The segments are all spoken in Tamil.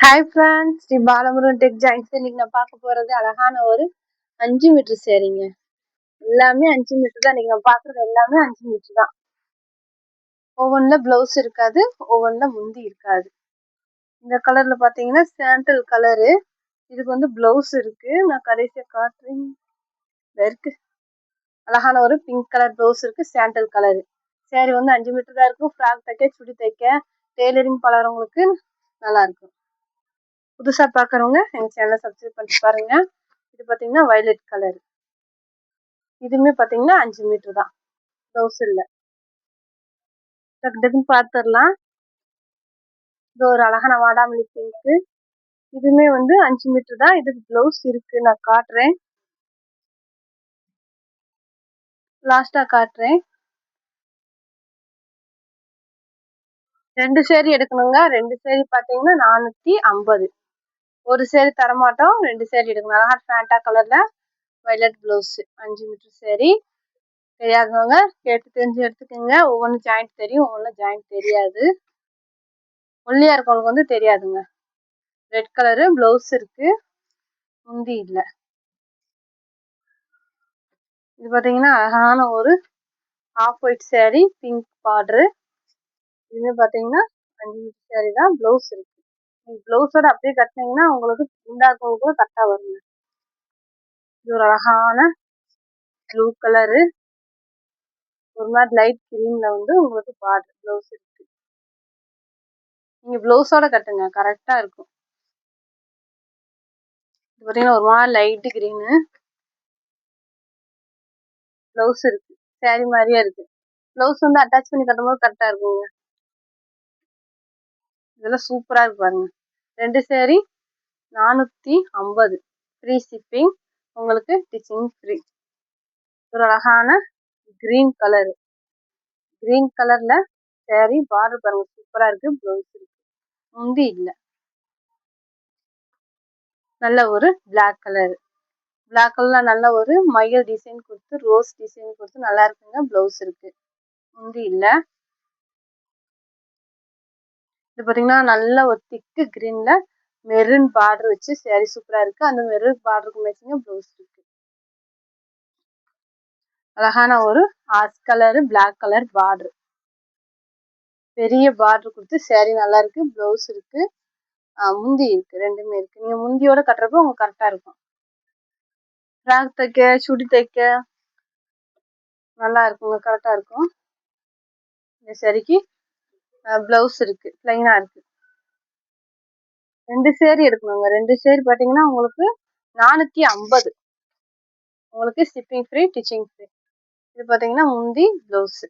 Hi friends, Shri Balamurugan tech joins. இன்னைக்கு நான் பார்க்க போறது அழகான ஒரு 5 மீட்டர் சேரீங்க. எல்லாமே 5 மீட்டர் தான். இன்னைக்கு நான் பார்க்கறது எல்லாமே 5 மீட்டர் தான். ஒவ்வொன்றுல பிளவுஸ் இருக்காது, ஒவ்வொன்றுல முந்தி இருக்காது. இந்த கலர்ல பாத்தீங்கன்னா சாண்டல் கலரு. இதுக்கு வந்து பிளவுஸ் இருக்கு. நான் கடைசியா காட்டுறேன். இருக்கு அழகான ஒரு பிங்க் கலர் பிளவுஸ் இருக்கு. சாண்டல் கலரு சேரீ வந்து 5 மீட்டர் தான் இருக்கும். ஃப்ராக் தைக்க, சுடி தைக்க, டெய்லரிங் பழகிறவங்களுக்கு நல்லா இருக்கும். புதுசா பாக்குறவங்க எங்க சேனலை சப்ஸ்கிரைப் பண்ணி பாருங்க. இது பாத்தீங்கன்னா வயலட் கலர். இதுவுமே பாத்தீங்கன்னா 5 மீட்டர் தான். பிளவுஸ் இல்ல. டக்குன்னு பாத்துடலாம். இது ஒரு அழகான வாடாமல்லி பிங்க். இதுவுமே வந்து 5 மீட்டர் தான். இதுக்கு பிளவுஸ் இருக்கு, நான் காட்டுறேன். லாஸ்டா காட்டுறேன். 2 சேரீ எடுக்கணுங்க. 2 சேரீ பாத்தீங்கன்னா 450. ஒரு சேரீ தரமாட்டோம், 2 சேரீ எடுக்கணும். அழகா ஃபேண்டா கலர்ல வயலட் பிளவுஸ். 5 மீட்டர் சேரீ. தெரியாதவங்க கேட்டு தெரிஞ்சு எடுத்துக்கோங்க. ஒவ்வொன்றும் ஜாயிண்ட் தெரியும், ஒவ்வொன்றும் ஜாயிண்ட் தெரியாது. ஒல்லியா இருக்கவங்களுக்கு வந்து தெரியாதுங்க. ரெட் கலரு பிளவுஸ் இருக்கு, முந்தி இல்ல. இது பாத்தீங்கன்னா அழகான ஒரு off white sari, pink border. இது பாத்தீங்கன்னா 5 மீட்டர் சேரீ தான். பிளவுஸ் இருக்கு. நீங்க பிளவுஸோட அப்படியே கட்டினீங்கன்னா உங்களுக்கு குண்டா இருக்கவங்க கூட கரெக்டா வருங்க. இது ஒரு அழகான ப்ளூ கலரு, ஒரு மாதிரி லைட் கிரீன்ல வந்து உங்களுக்கு பார்டர் பிளவுஸ் இருக்கு. நீங்க பிளவுஸோட கட்டுங்க, கரெக்டா இருக்கும். இது பாத்தீங்கன்னா ஒரு மாதிரி லைட் கிரீனு பிளவுஸ் இருக்கு. சேரீ மாதிரியே இருக்கு. பிளவுஸ் வந்து அட்டாச் பண்ணி கட்டும்போது கரெக்டா இருக்குங்க. இதெல்லாம் சூப்பரா இருக்கு பாருங்க. 2 சேரீ 450. Free shipping. உங்களுக்கு ஸ்டிச்சிங் ஃப்ரீ. ஒரு அழகான கிரீன் கலர். கிரீன் கலர்ல சேரீ, பார்டர் பாருங்க சூப்பரா இருக்கு. பிளவுஸ் இருக்கு, முந்தி இல்ல. நல்ல ஒரு பிளாக் கலர். பிளாக் கலர்ல நல்ல ஒரு மயில் டிசைன் கொடுத்து, ரோஸ் டிசைன் கொடுத்து நல்லா இருக்குங்க. பிளவுஸ் இருக்கு, முந்தி இல்ல. இது பாத்தீங்கன்னா நல்ல ஒரு திக்கு கிரீன்ல மெரூன் பார்டர் வச்சு சேரீ சூப்பரா இருக்கு. அந்த மெரூன் பார்டருக்கு மேட்சிங்கா பிளவுஸ் இருக்கு. அழகான ஒரு ash colour, black colour border. பெரிய பார்டர் கொடுத்து சேரீ நல்லா இருக்கு. பிளவுஸ் இருக்கு, முந்தி இருக்கு. ரெண்டுமே இருக்கு. நீங்க முந்தியோட கட்டுறப்ப உங்களுக்கு கரெக்டா இருக்கும். ஃப்ராக் தைக்க, சுடி தைக்க நல்லா இருக்குங்க, கரெக்டா இருக்கும். இந்த சேரீக்கு பிளவுஸ் இருக்கு, பிளைனா இருக்கு. 2 சேரீ எடுக்கணுங்க. 2 சேரீ பாத்தீங்கன்னா உங்களுக்கு 450. உங்களுக்கு ஷிப்பிங் ஃப்ரீ, ஸ்டிச்சிங் ஃப்ரீ. இது பாத்தீங்கன்னா முந்தி, பிளவுஸ்.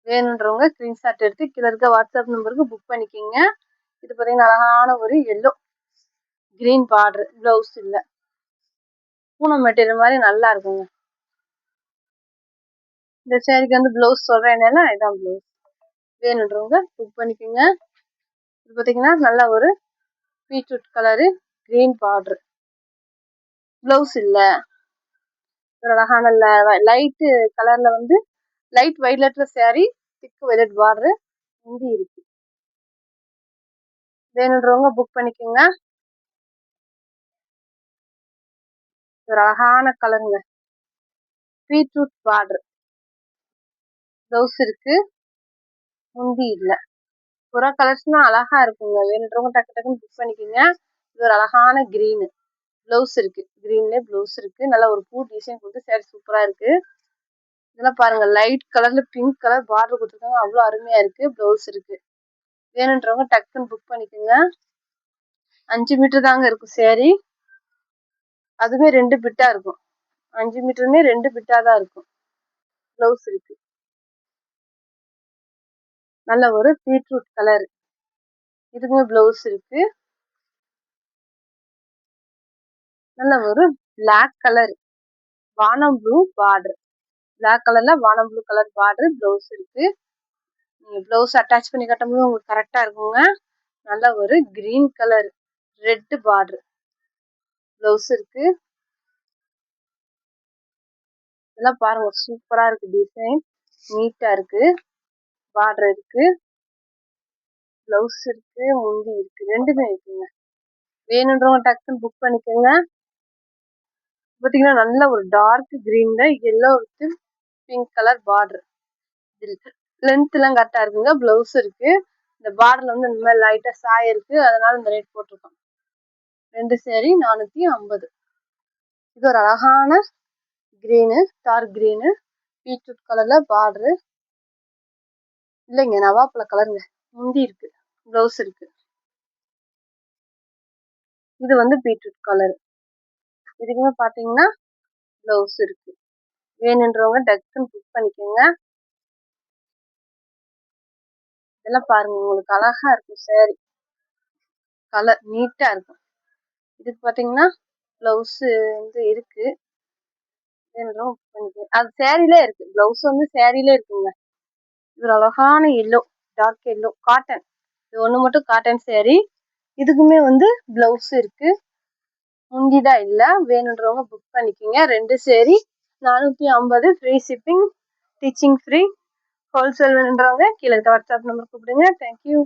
வேணுன்றவங்க ஸ்கிரீன்ஷாட் எடுத்து கீழே இருக்க வாட்ஸ்அப் நம்பருக்கு புக் பண்ணிக்கிங்க. இது பாத்தீங்கன்னா அழகான ஒரு எல்லோ கிரீன் பார்டர். பிளவுஸ் இல்ல. பூனம் மெட்டீரியல் மாதிரி நல்லா இருக்குங்க. இந்த சேரீக்கு வந்து பிளவுஸ் சொல்றேன்னால இதான் பிளவுஸ். வேணுன்றவங்க புக் பண்ணிக்கோங்க. இது பாத்தீங்கன்னா நல்ல ஒரு beetroot colour, green border. Blouse இல்ல. ஒரு அழகான லைட் கலர்ல வந்து லைட் வயலட்ல சேரீ, திக் வயலட் பார்டர், முந்தி இருக்கு. வேணுன்றவங்க புக் பண்ணிக்கோங்க. ஒரு அழகான கலருங்க, பீட்ரூட் பார்டர். பிளவுஸ் இருக்கு, முந்தி இல்ல. புறா கலர்ஸ்னா அழகா இருக்குங்க. வேணுன்றவங்க டக்கு டக்குன்னு புக் பண்ணிக்கோங்க. இது ஒரு அழகான கிரீனு. பிளவுஸ் இருக்கு, கிரீன்ல பிளவுஸ் இருக்கு. நல்ல ஒரு பூ டிசைன் கொடுத்து சேரீ சூப்பரா இருக்கு. இதெல்லாம் பாருங்க, லைட் கலர்ல பிங்க் கலர் பார்டர் கொடுத்துருக்காங்க. அவ்வளோ அருமையா இருக்கு. பிளவுஸ் இருக்கு. வேணுன்றவங்க டக்குன்னு புக் பண்ணிக்கோங்க. 5 மீட்டர் தாங்க இருக்கும் சேரீ. அதுவே 2 பிட்டா இருக்கும். 5 மீட்டருமே 2 பிட்டா தான் இருக்கும். பிளவுஸ் இருக்கு. நல்ல ஒரு பீட்ரூட் கலர். இதுக்குமே பிளவுஸ் இருக்கு. நல்ல ஒரு பிளாக் கலர், வானம் ப்ளூ பார்டர். பிளாக் கலர்ல வானம் ப்ளூ கலர் பார்டர். பிளவுஸ் இருக்கு. நீங்க பிளவுஸ் அட்டாச் பண்ணி கட்டும்போது உங்களுக்கு கரெக்டா இருக்குங்க. நல்ல ஒரு green colour, red border. Blouse இருக்கு. இதெல்லாம் பாருங்க சூப்பரா இருக்கு. டிசைன் நீட்டா இருக்கு. பார்டர் இருக்கு, பிளவுஸ் இருக்கு, முந்தி இருக்கு. ரெண்டுமே இருக்குங்க. வேணுன்றவங்க டக்குன்னு புக் பண்ணிக்கோங்க. பார்த்தீங்கன்னா நல்ல ஒரு டார்க் கிரீன்ல yellow with pink colour border. Length எல்லாம் கரெக்டா இருக்குங்க. பிளவுஸ் இருக்கு. இந்த பார்டர்ல வந்து இந்த மாதிரி லைட்டா சாயம் இருக்கு, அதனால இந்த ரேட் போட்டிருக்கோம். 2 சேரீ 450. இது ஒரு அழகான கிரீனு, டார்க் கிரீனு, பீட்ரூட் கலர்ல பார்டரு. இல்லைங்க, நவாப்பழ கலருங்க. முந்தி இருக்கு, பிளவுஸ் இருக்கு. இது வந்து பீட்ரூட் கலர். இதுக்குமே பாத்தீங்கன்னா பிளவுஸ் இருக்கு. வேணுன்றவங்க டக்குன்னு புக் பண்ணிக்கோங்க. இதெல்லாம் பாருங்க, உங்களுக்கு அழகா இருக்கும் சேரீ. கலர் நீட்டா இருக்கும். இதுக்கு பாத்தீங்கன்னா பிளவுஸ் வந்து இருக்கு. வேணுன்றவங்க புக் பண்ணிக்கோங்க. அது சேரீல இருக்கு, பிளவுஸ் வந்து சேரீல இருக்குங்க. இது ஒரு அழகான எல்லோ, டார்க் எல்லோ, காட்டன். இது ஒண்ணு மட்டும் காட்டன் சேரீ. இதுக்குமே வந்து பிளவுஸ் இருக்கு, முந்திதான் இல்ல. வேணுன்றவங்க புக் பண்ணிக்கோங்க. 2 sari 450. Free shipping, teaching free. Wholesale வேணுன்றவங்க கீழே வாட்ஸ்அப் நம்பர் கூப்பிடுங்க. தேங்க்யூ.